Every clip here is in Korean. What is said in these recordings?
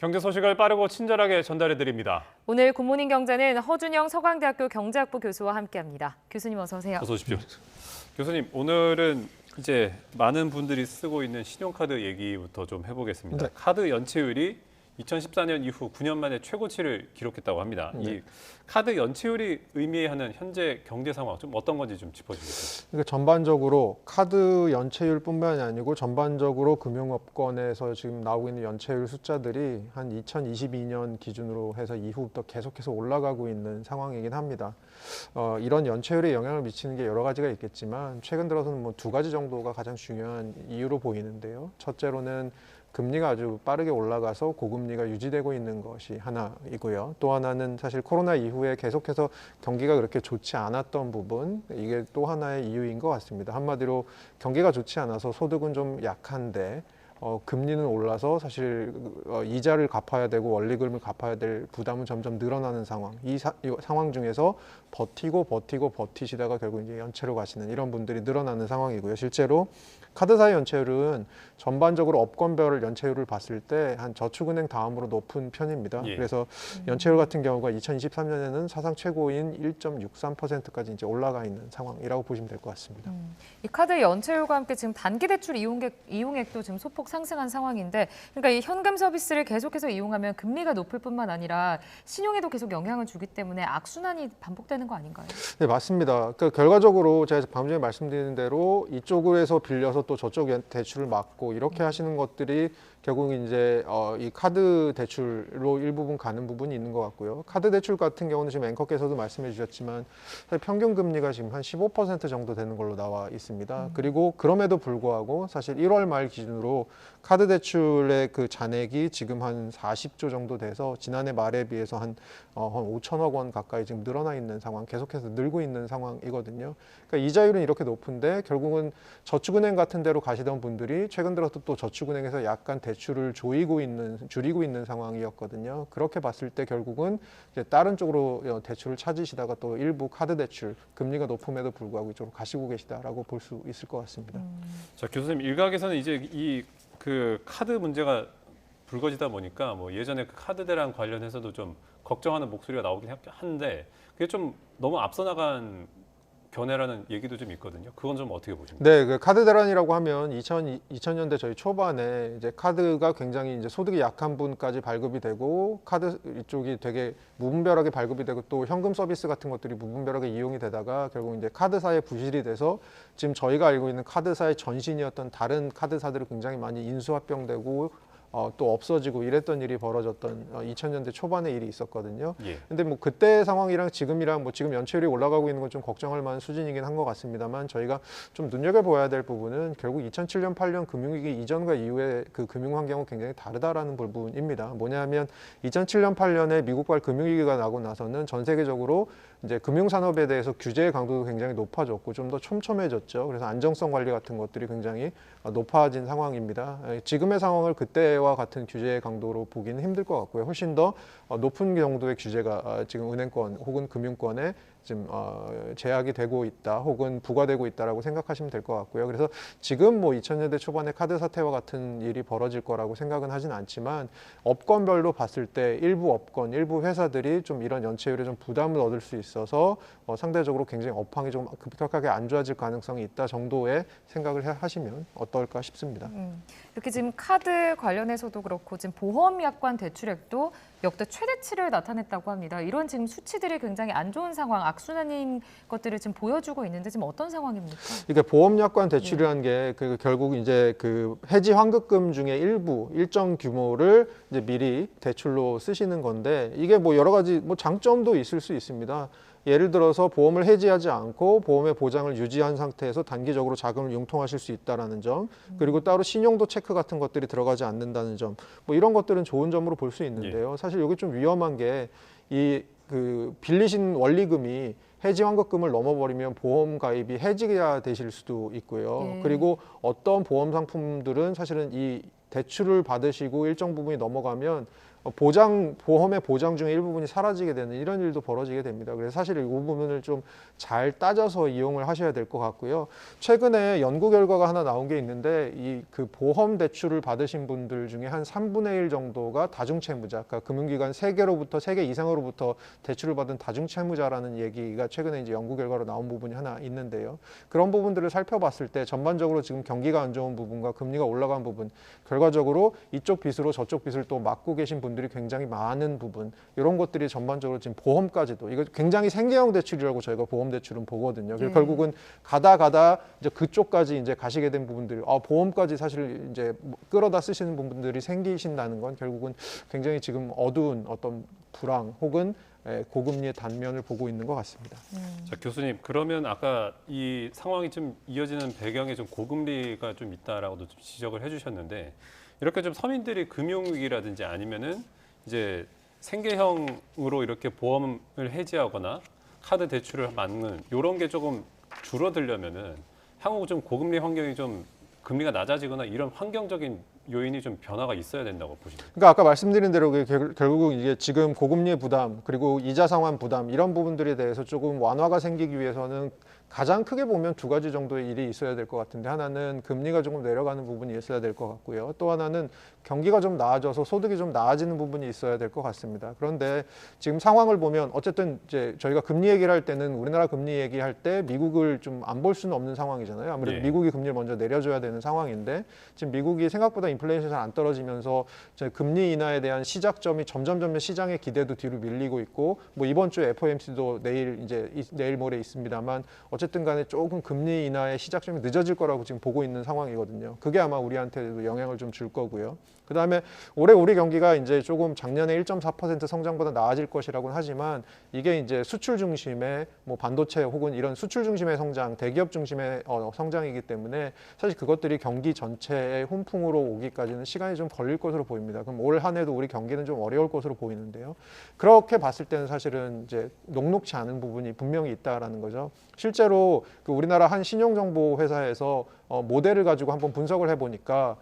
경제 소식을 빠르고 친절하게 전달해 드립니다. 오늘 굿모닝 경제는 허준영 서강대학교 경제학부 교수와 함께합니다. 교수님 어서 오세요. 어서 오십시오. 교수님, 오늘은 이제 많은 분들이 쓰고 있는 신용카드 얘기부터 좀 해보겠습니다. 네. 카드 연체율이 2014년 이후 9년 만에 최고치를 기록했다고 합니다. 네. 이 카드 연체율이 의미하는 현재 경제 상황 좀 어떤 건지 좀 짚어주시겠어요? 그러니까 전반적으로 카드 연체율뿐만이 아니고 전반적으로 금융업권에서 지금 나오고 있는 연체율 숫자들이 한 2022년 기준으로 해서 이후부터 계속해서 올라가고 있는 상황이긴 합니다. 이런 연체율에 영향을 미치는 게 여러 가지가 있겠지만 최근 들어서는 뭐 두 가지 정도가 가장 중요한 이유로 보이는데요. 첫째로는 금리가 아주 빠르게 올라가서 고금리가 유지되고 있는 것이 하나이고요. 또 하나는 사실 코로나 이후에 계속해서 경기가 그렇게 좋지 않았던 부분, 이게 또 하나의 이유인 것 같습니다. 한마디로 경기가 좋지 않아서 소득은 좀 약한데 금리는 올라서 사실 이자를 갚아야 되고 원리금을 갚아야 될 부담은 점점 늘어나는 상황. 이 상황 중에서 버티시다가 결국 이제 연체로 가시는 이런 분들이 늘어나는 상황이고요. 실제로 카드사의 연체율은 전반적으로 업권별 연체율을 봤을 때 한 저축은행 다음으로 높은 편입니다. 예. 그래서 연체율 같은 경우가 2023년에는 사상 최고인 1.63%까지 이제 올라가 있는 상황이라고 보시면 될 것 같습니다. 이 카드 연체율과 함께 지금 단기 대출 이용액도 지금 소폭 상승한 상황인데, 그러니까 이 현금 서비스를 계속해서 이용하면 금리가 높을 뿐만 아니라 신용에도 계속 영향을 주기 때문에 악순환이 반복되는 거 아닌가요? 네, 맞습니다. 그러니까 결과적으로 제가 방금 전에 말씀드린 대로 이쪽에서 빌려서 또 저쪽 대출을 막고 이렇게 하시는 것들이 결국 이제 이 카드 대출로 일부분 가는 부분이 있는 것 같고요. 카드 대출 같은 경우는 지금 앵커께서도 말씀해 주셨지만 사실 평균 금리가 지금 한 15% 정도 되는 걸로 나와 있습니다. 그리고 그럼에도 불구하고 사실 1월 말 기준으로 카드 대출의 그 잔액이 지금 한 40조 정도 돼서 지난해 말에 비해서 한 5천억 원 가까이 지금 늘어나 있는 상황, 계속해서 늘고 있는 상황이거든요. 그러니까 이자율은 이렇게 높은데 결국은 저축은행 같은 데로 가시던 분들이 최근 들어서 또 저축은행에서 약간 대출을 줄이고 있는 상황이었거든요. 그렇게 봤을 때 결국은 이제 다른 쪽으로 대출을 찾으시다가 또 일부 카드 대출 금리가 높음에도 불구하고 이쪽으로 가시고 계시다라고 볼 수 있을 것 같습니다. 자, 교수님, 일각에서는 이제 그 카드 문제가 불거지다 보니까 뭐 예전에 그 카드 대란 관련해서도 좀 걱정하는 목소리가 나오긴 한데 그게 좀 너무 앞서 나간 견해라는 얘기도 좀 있거든요. 그건 좀 어떻게 보십니까? 네, 그 카드 대란이라고 하면 2000년대 저희 초반에 이제 카드가 굉장히 이제 소득이 약한 분까지 발급이 되고 카드 이쪽이 되게 무분별하게 발급이 되고 또 현금 서비스 같은 것들이 무분별하게 이용이 되다가 결국 이제 카드사의 부실이 돼서 지금 저희가 알고 있는 카드사의 전신이었던 다른 카드사들이 굉장히 많이 인수합병되고 또 없어지고 이랬던 일이 벌어졌던 2000년대 초반의 일이 있었거든요. 예. 근데 뭐 그때 상황이랑 지금이랑 뭐 지금 연체율이 올라가고 있는 건 좀 걱정할 만한 수준이긴 한 것 같습니다만 저희가 좀 눈여겨봐야 될 부분은 결국 2007년, 8년 금융위기 이전과 이후의 그 금융 환경은 굉장히 다르다라는 부분입니다. 뭐냐면 2007년, 8년에 미국발 금융위기가 나고 나서는 전 세계적으로 이제 금융산업에 대해서 규제의 강도도 굉장히 높아졌고 좀 더 촘촘해졌죠. 그래서 안정성 관리 같은 것들이 굉장히 높아진 상황입니다. 지금의 상황을 그때와 같은 규제의 강도로 보기는 힘들 것 같고요. 훨씬 더 높은 정도의 규제가 지금 은행권 혹은 금융권에 지금 제약이 되고 있다 혹은 부과되고 있다라고 생각하시면 될 것 같고요. 그래서 지금 뭐 2000년대 초반에 카드 사태와 같은 일이 벌어질 거라고 생각은 하진 않지만 업권별로 봤을 때 일부 업권, 일부 회사들이 좀 이런 연체율에 좀 부담을 얻을 수 있어서 상대적으로 굉장히 업황이 좀 급격하게 안 좋아질 가능성이 있다 정도의 생각을 하시면 어떨까 싶습니다. 이렇게 지금 카드 관련해서도 그렇고 지금 보험 약관 대출액도 역대 최대치를 나타냈다고 합니다. 이런 지금 수치들이 굉장히 안 좋은 상황, 악순환인 것들을 지금 보여주고 있는데 지금 어떤 상황입니까? 이게 보험 약관 대출이라는 게 결국 이제 그 해지 환급금 중에 일정 규모를 이제 미리 대출로 쓰시는 건데 이게 뭐 여러 가지 뭐 장점도 있을 수 있습니다. 예를 들어서 보험을 해지하지 않고 보험의 보장을 유지한 상태에서 단기적으로 자금을 융통하실 수 있다는 점, 그리고 따로 신용도 체크 같은 것들이 들어가지 않는다는 점, 뭐 이런 것들은 좋은 점으로 볼 수 있는데요. 사실 여기 좀 위험한 게 그 빌리신 원리금이 해지 환급금을 넘어버리면 보험 가입이 해지가 되실 수도 있고요. 그리고 어떤 보험 상품들은 사실은 이 대출을 받으시고 일정 부분이 넘어가면 보험의 보장 중에 일부분이 사라지게 되는 이런 일도 벌어지게 됩니다. 그래서 사실 이 부분을 좀 잘 따져서 이용을 하셔야 될 것 같고요. 최근에 연구 결과가 하나 나온 게 있는데 이 그 보험 대출을 받으신 분들 중에 한 3분의 1 정도가 다중채무자, 그러니까 금융기관 3개로부터 3개 이상으로부터 대출을 받은 다중채무자라는 얘기가 최근에 이제 연구 결과로 나온 부분이 하나 있는데요. 그런 부분들을 살펴봤을 때 전반적으로 지금 경기가 안 좋은 부분과 금리가 올라간 부분, 결과적으로 이쪽 빚으로 저쪽 빚을 또 막고 계신 분들이 굉장히 많은 부분, 이런 것들이 전반적으로 지금 보험까지도, 이거 굉장히 생계형 대출이라고 저희가 보험 대출은 보거든요. 그래서 결국은 가다 이제 그쪽까지 이제 가시게 된 부분들, 보험까지 사실 이제 끌어다 쓰시는 부분들이 생기신다는 건 결국은 굉장히 지금 어두운 어떤 불황 혹은 고금리의 단면을 보고 있는 것 같습니다. 자, 교수님, 그러면 아까 이 상황이 좀 이어지는 배경에 좀 고금리가 좀 있다라고도 좀 지적을 해주셨는데, 이렇게 좀 서민들이 금융위기라든지 아니면은 이제 생계형으로 이렇게 보험을 해지하거나 카드 대출을 막는 이런 게 조금 줄어들려면은 향후 좀 고금리 환경이 좀 금리가 낮아지거나 이런 환경적인 요인이 좀 변화가 있어야 된다고 보십니까? 그러니까 아까 말씀드린 대로 결국 이게 지금 고금리의 부담 그리고 이자 상환 부담 이런 부분들에 대해서 조금 완화가 생기기 위해서는 가장 크게 보면 두 가지 정도의 일이 있어야 될 것 같은데, 하나는 금리가 조금 내려가는 부분이 있어야 될 것 같고요. 또 하나는 경기가 좀 나아져서 소득이 좀 나아지는 부분이 있어야 될 것 같습니다. 그런데 지금 상황을 보면 어쨌든 이제 저희가 금리 얘기를 할 때는 우리나라 금리 얘기할 때 미국을 좀 안 볼 수는 없는 상황이잖아요. 아무래도 미국이 금리를 먼저 내려줘야 되는 상황인데, 지금 미국이 생각보다 인플레이션이 잘 안 떨어지면서 금리 인하에 대한 시작점이 점점 시장의 기대도 뒤로 밀리고 있고, 뭐 이번 주에 FOMC도 내일 모레 있습니다만 어쨌든 간에 조금 금리 인하의 시작점이 늦어질 거라고 지금 보고 있는 상황이거든요. 그게 아마 우리한테도 영향을 좀 줄 거고요. 그다음에 올해 우리 경기가 이제 조금 작년에 1.4% 성장보다 나아질 것이라고는 하지만, 이게 이제 수출 중심의 뭐 반도체 혹은 이런 수출 중심의 성장, 대기업 중심의 성장이기 때문에 사실 그것들이 경기 전체의 훈풍으로 오기까지는 시간이 좀 걸릴 것으로 보입니다. 그럼 올 한 해도 우리 경기는 좀 어려울 것으로 보이는데요. 그렇게 봤을 때는 사실은 이제 녹록치 않은 부분이 분명히 있다라는 거죠. 실제로 그 우리나라 한 신용정보 회사에서 모델을 가지고 한번 분석을 해보니까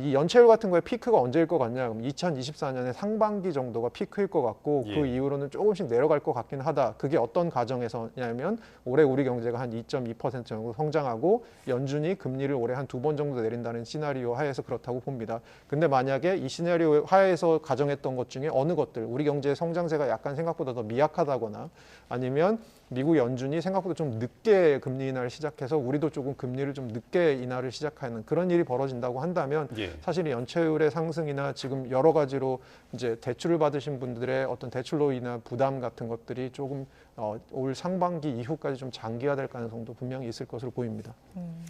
이 연체율 같은 거에 피크가 언제일 것 같냐, 그럼 2024년의 상반기 정도가 피크일 것 같고, 그 이후로는 조금씩 내려갈 것 같긴 하다. 그게 어떤 가정에서냐면 올해 우리 경제가 한 2.2% 정도 성장하고 연준이 금리를 올해 한 2번 정도 내린다는 시나리오 하에서 그렇다고 봅니다. 근데 만약에 이 시나리오 하에서 가정했던 것 중에 어느 것들, 우리 경제의 성장세가 약간 생각보다 더 미약하다거나 아니면 미국 연준이 생각보다 좀 늦게 금리 인하를 시작해서 우리도 조금 금리를 좀 늦게 인하를 시작하는 그런 일이 벌어진다고 한다면, 사실 연체율의 상승이나 지금 여러 가지로 이제 대출을 받으신 분들의 어떤 대출로 인한 부담 같은 것들이 조금 올 상반기 이후까지 좀 장기화될 가능성도 분명히 있을 것으로 보입니다.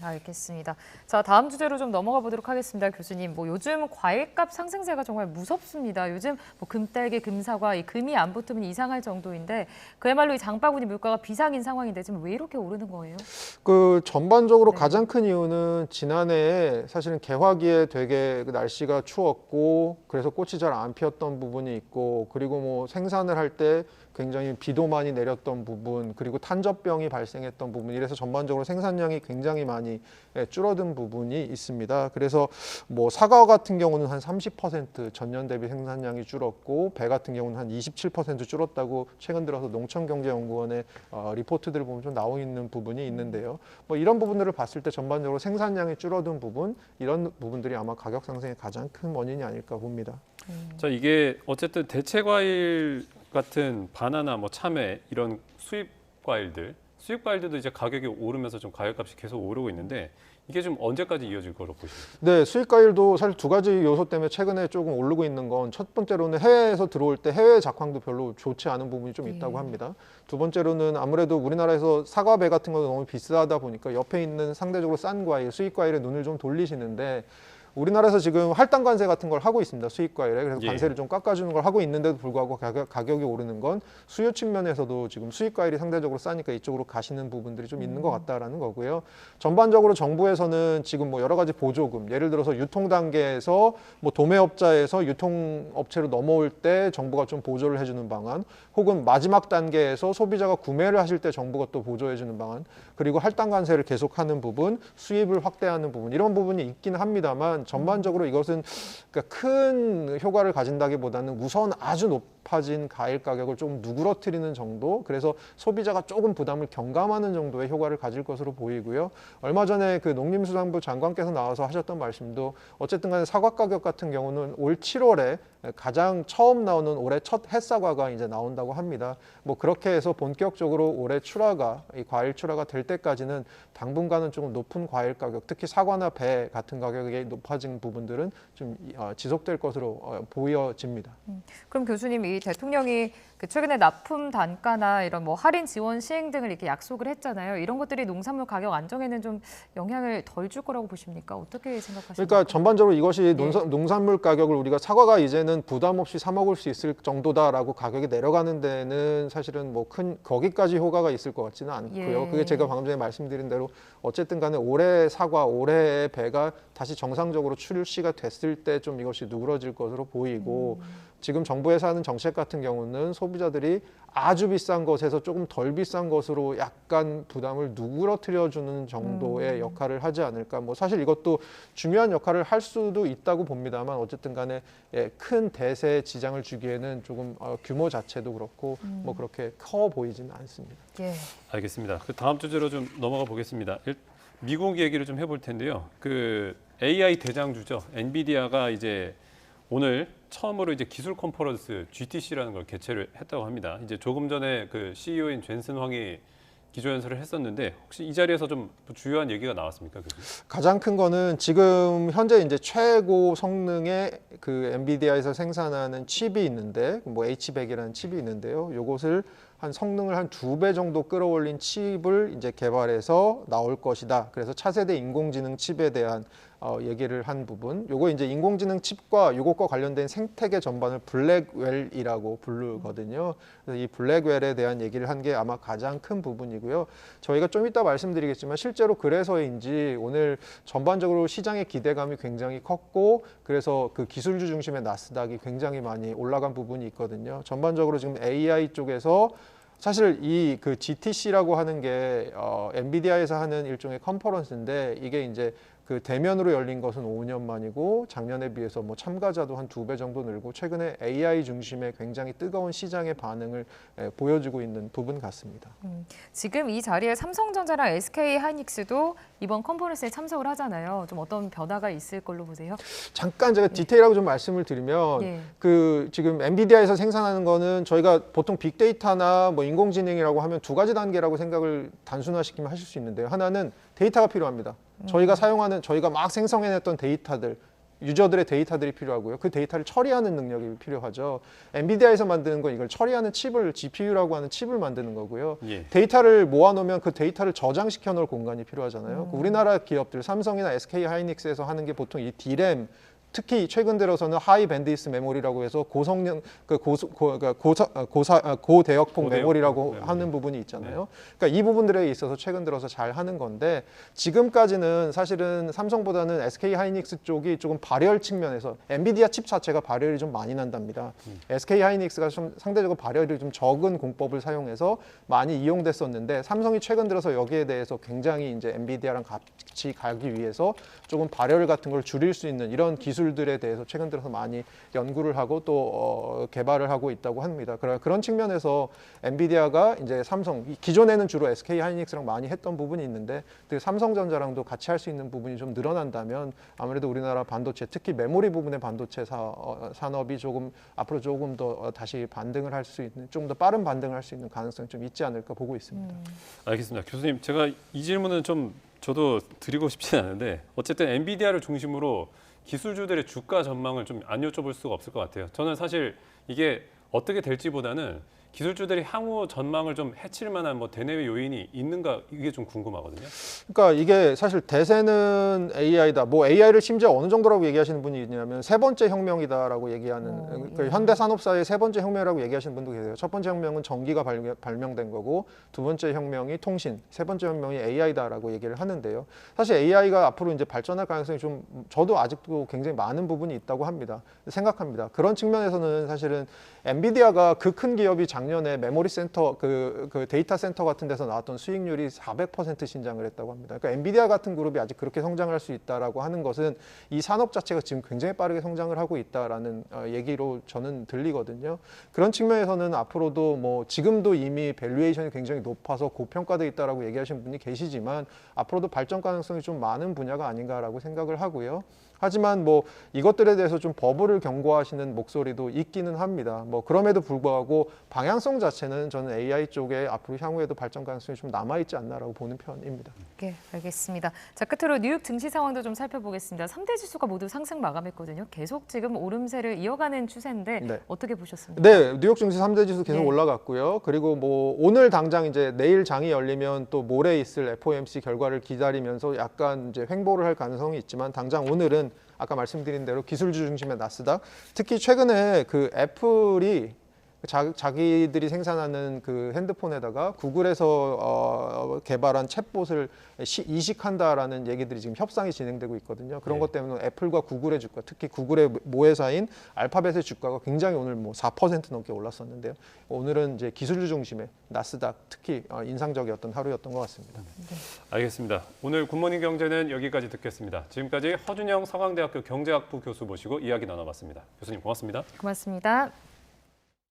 알겠습니다. 자, 다음 주제로 좀 넘어가 보도록 하겠습니다, 교수님. 뭐 요즘 과일값 상승세가 정말 무섭습니다. 요즘 뭐 금딸기, 금사과, 이 금이 안 붙으면 이상할 정도인데, 그야말로 이 장바구니 물가가 비상인 상황인데 지금 왜 이렇게 오르는 거예요? 그 전반적으로 가장 큰 이유는 지난해에 사실은 개화기에 되게 날씨가 추웠고 그래서 꽃이 잘 안 피었던 부분이 있고, 그리고 뭐 생산을 할 때 굉장히 비도 많이 내렸던 부분, 그리고 탄저병이 발생했던 부분, 이래서 전반적으로 생산량이 굉장히 많이 줄어든 부분이 있습니다. 그래서 뭐 사과 같은 경우는 한 30% 전년 대비 생산량이 줄었고, 배 같은 경우는 한 27% 줄었다고 최근 들어서 농촌경제연구원의 리포트들을 보면 좀 나오고 있는 부분이 있는데요. 뭐 이런 부분들을 봤을 때 전반적으로 생산량이 줄어든 부분, 이런 부분들이 아마 가격 상승의 가장 큰 원인이 아닐까 봅니다. 자, 이게 어쨌든 대체 과일 같은 바나나, 뭐 참외 이런 수입 과일들도 이제 가격이 오르면서 좀 가격값이 계속 오르고 있는데, 이게 좀 언제까지 이어질 거로 보십니까? 네, 수입 과일도 사실 두 가지 요소 때문에 최근에 조금 오르고 있는 건, 첫 번째로는 해외에서 들어올 때 해외 작황도 별로 좋지 않은 부분이 좀 있다고 합니다. 두 번째로는 아무래도 우리나라에서 사과배 같은 것도 너무 비싸다 보니까 옆에 있는 상대적으로 싼 과일, 수입 과일에 눈을 좀 돌리시는데, 우리나라에서 지금 할당 관세 같은 걸 하고 있습니다. 수입 과일에. 그래서 관세를 좀 깎아주는 걸 하고 있는데도 불구하고 가격이 오르는 건 수요 측면에서도 지금 수입 과일이 상대적으로 싸니까 이쪽으로 가시는 부분들이 좀 있는 것 같다라는 거고요. 전반적으로 정부에서는 지금 뭐 여러 가지 보조금, 예를 들어서 유통 단계에서 뭐 도매업자에서 유통업체로 넘어올 때 정부가 좀 보조를 해주는 방안, 혹은 마지막 단계에서 소비자가 구매를 하실 때 정부가 또 보조해주는 방안, 그리고 할당 관세를 계속하는 부분, 수입을 확대하는 부분, 이런 부분이 있긴 합니다만, 전반적으로 이것은 그러니까 큰 효과를 가진다기보다는 우선 아주 높아진 과일 가격을 좀 누그러뜨리는 정도, 그래서 소비자가 조금 부담을 경감하는 정도의 효과를 가질 것으로 보이고요. 얼마 전에 그 농림수산부 장관께서 나와서 하셨던 말씀도 어쨌든 간에 사과 가격 같은 경우는 올 7월에 가장 처음 나오는 올해 첫 햇사과가 이제 나온다고 합니다. 뭐 그렇게 해서 본격적으로 올해 출하가, 이 과일 출하가 될 때까지는 당분간은 조금 높은 과일 가격, 특히 사과나 배 같은 가격이 높아진 부분들은 좀 지속될 것으로 보여집니다. 그럼 교수님, 이 대통령이 그 최근에 납품 단가나 이런 뭐 할인 지원 시행 등을 이렇게 약속을 했잖아요. 이런 것들이 농산물 가격 안정에는 좀 영향을 덜 줄 거라고 보십니까? 어떻게 생각하십니까? 그러니까 전반적으로 이것이 농산물 가격을 우리가 사과가 이제는 부담 없이 사 먹을 수 있을 정도다라고 가격이 내려가는 데는 사실은 뭐 큰 거기까지 효과가 있을 것 같지는 않고요. 예. 그게 제가 방금 전에 말씀드린 대로 어쨌든 간에 올해 사과, 올해의 배가 다시 정상적으로 출시가 됐을 때 좀 이것이 누그러질 것으로 보이고 지금 정부에서 하는 정책 같은 경우는 소비자들이 아주 비싼 것에서 조금 덜 비싼 것으로 약간 부담을 누그러뜨려 주는 정도의 역할을 하지 않을까. 뭐 사실 이것도 중요한 역할을 할 수도 있다고 봅니다만 어쨌든 간에 큰 대세에 지장을 주기에는 조금 규모 자체도 그렇고 뭐 그렇게 커 보이지는 않습니다. 예. 알겠습니다. 그 다음 주제로 좀 넘어가 보겠습니다. 미국 얘기를 좀 해볼 텐데요. 그 AI 대장주죠. 엔비디아가 이제 오늘 처음으로 이제 기술 컨퍼런스 GTC라는 걸 개최를 했다고 합니다. 이제 조금 전에 그 CEO인 젠슨 황이 기조연설을 했었는데 혹시 이 자리에서 좀 주요한 얘기가 나왔습니까, 교수님? 가장 큰 거는 지금 현재 이제 최고 성능의 그 엔비디아에서 생산하는 칩이 있는데 뭐 H100이라는 칩이 있는데요. 요것을 한 성능을 한 2배 정도 끌어올린 칩을 이제 개발해서 나올 것이다. 그래서 차세대 인공지능 칩에 대한 얘기를 한 부분. 요거 이제 인공지능 칩과 요것과 관련된 생태계 전반을 블랙웰이라고 부르거든요. 그래서 이 블랙웰에 대한 얘기를 한 게 아마 가장 큰 부분이고요. 저희가 좀 이따 말씀드리겠지만 실제로 그래서인지 오늘 전반적으로 시장의 기대감이 굉장히 컸고 그래서 그 기술주 중심의 나스닥이 굉장히 많이 올라간 부분이 있거든요. 전반적으로 지금 AI 쪽에서 사실 이 그 GTC라고 하는 게 엔비디아에서 하는 일종의 컨퍼런스인데 이게 이제 그 대면으로 열린 것은 5년 만이고 작년에 비해서 뭐 참가자도 한 2배 정도 늘고 최근에 AI 중심의 굉장히 뜨거운 시장의 반응을 보여주고 있는 부분 같습니다. 지금 이 자리에 삼성전자랑 SK 하이닉스도 이번 컨퍼런스에 참석을 하잖아요. 좀 어떤 변화가 있을 걸로 보세요? 잠깐 제가 디테일하고 좀 말씀을 드리면 예. 그 지금 엔비디아에서 생산하는 거는 저희가 보통 빅데이터나 뭐 인공지능이라고 하면 두 가지 단계라고 생각을 단순화시키면 하실 수 있는데요. 하나는 데이터가 필요합니다. 저희가 막 생성해냈던 데이터들, 유저들의 데이터들이 필요하고요. 그 데이터를 처리하는 능력이 필요하죠. 엔비디아에서 만드는 건 이걸 처리하는 칩을 GPU라고 하는 칩을 만드는 거고요. 예. 데이터를 모아놓으면 그 데이터를 저장시켜 놓을 공간이 필요하잖아요. 우리나라 기업들, 삼성이나 SK 하이닉스에서 하는 게 보통 이 D램, 특히 최근 들어서는 하이 밴드위스 메모리라고 해서 고성능 고대역폭 메모리라고 메모리. 하는 부분이 있잖아요. 그러니까 이 부분들에 있어서 최근 들어서 잘 하는 건데 지금까지는 사실은 삼성보다는 SK 하이닉스 쪽이 조금 발열 측면에서 엔비디아 칩 자체가 발열이 좀 많이 난답니다. SK 하이닉스가 좀 상대적으로 발열이 좀 적은 공법을 사용해서 많이 이용됐었는데 삼성이 최근 들어서 여기에 대해서 굉장히 이제 엔비디아랑 같이 가기 위해서 조금 발열 같은 걸 줄일 수 있는 이런 기술들에 대해서 최근 들어서 많이 연구를 하고 또 개발을 하고 있다고 합니다. 그런 측면에서 엔비디아가 이제 삼성, 기존에는 주로 SK 하이닉스랑 많이 했던 부분이 있는데 삼성전자랑도 같이 할 수 있는 부분이 좀 늘어난다면 아무래도 우리나라 반도체, 특히 메모리 부분의 반도체 산업이 조금 앞으로 조금 더 다시 반등을 할 수 있는, 조금 더 빠른 반등을 할 수 있는 가능성이 좀 있지 않을까 보고 있습니다. 알겠습니다. 교수님, 제가 이 질문은 좀 저도 드리고 싶진 않은데 어쨌든 엔비디아를 중심으로 기술주들의 주가 전망을 좀 안 여쭤볼 수가 없을 것 같아요. 저는 사실 이게 어떻게 될지보다는 기술주들이 향후 전망을 좀 해칠 만한 뭐 대내외 요인이 있는가 이게 좀 궁금하거든요. 그러니까 이게 사실 대세는 AI다. 뭐 AI를 심지어 어느 정도라고 얘기하시는 분이 있냐면 세 번째 혁명이다라고 얘기하는 그 현대 산업사의 세 번째 혁명이라고 얘기하시는 분도 계세요. 첫 번째 혁명은 전기가 발명된 거고 두 번째 혁명이 통신, 세 번째 혁명이 AI다라고 얘기를 하는데요. 사실 AI가 앞으로 이제 발전할 가능성이 좀 저도 아직도 굉장히 많은 부분이 있다고 합니다. 생각합니다. 그런 측면에서는 사실은 엔비디아가 그 큰 기업이 작년 작년에 메모리 센터 그 데이터 센터 같은 데서 나왔던 수익률이 400% 신장을 했다고 합니다. 그러니까 엔비디아 같은 그룹이 아직 그렇게 성장할 수 있다라고 하는 것은 이 산업 자체가 지금 굉장히 빠르게 성장을 하고 있다라는 얘기로 저는 들리거든요. 그런 측면에서는 앞으로도 뭐 지금도 이미 밸류에이션이 굉장히 높아서 고평가돼 있다라고 얘기하시는 분이 계시지만 앞으로도 발전 가능성이 좀 많은 분야가 아닌가라고 생각을 하고요. 하지만 뭐 이것들에 대해서 좀 버블을 경고하시는 목소리도 있기는 합니다. 뭐 그럼에도 불구하고 방향성 자체는 저는 AI 쪽에 앞으로 향후에도 발전 가능성이 좀 남아있지 않나라고 보는 편입니다. 네, 알겠습니다. 자, 끝으로 뉴욕 증시 상황도 좀 살펴보겠습니다. 3대 지수가 모두 상승 마감했거든요. 계속 지금 오름세를 이어가는 추세인데 네. 어떻게 보셨습니까? 네, 뉴욕 증시 3대 지수 계속 네. 올라갔고요. 그리고 뭐 오늘 당장 이제 내일 장이 열리면 또 모레 있을 FOMC 결과를 기다리면서 약간 이제 횡보를 할 가능성이 있지만 당장 오늘은 아까 말씀드린 대로 기술주 중심의 나스닥, 특히 최근에 그 애플이 자기들이 생산하는 그 핸드폰에다가 구글에서 개발한 챗봇을 이식한다라는 얘기들이 지금 협상이 진행되고 있거든요. 그런 네. 것 때문에 애플과 구글의 주가, 특히 구글의 모회사인 알파벳의 주가가 굉장히 오늘 뭐 4% 넘게 올랐었는데요. 오늘은 이제 기술주 중심의 나스닥, 특히 인상적이었던 하루였던 것 같습니다. 알겠습니다. 오늘 굿모닝 경제는 여기까지 듣겠습니다. 지금까지 허준영 서강대학교 경제학부 교수 모시고 이야기 나눠봤습니다. 교수님 고맙습니다. 고맙습니다.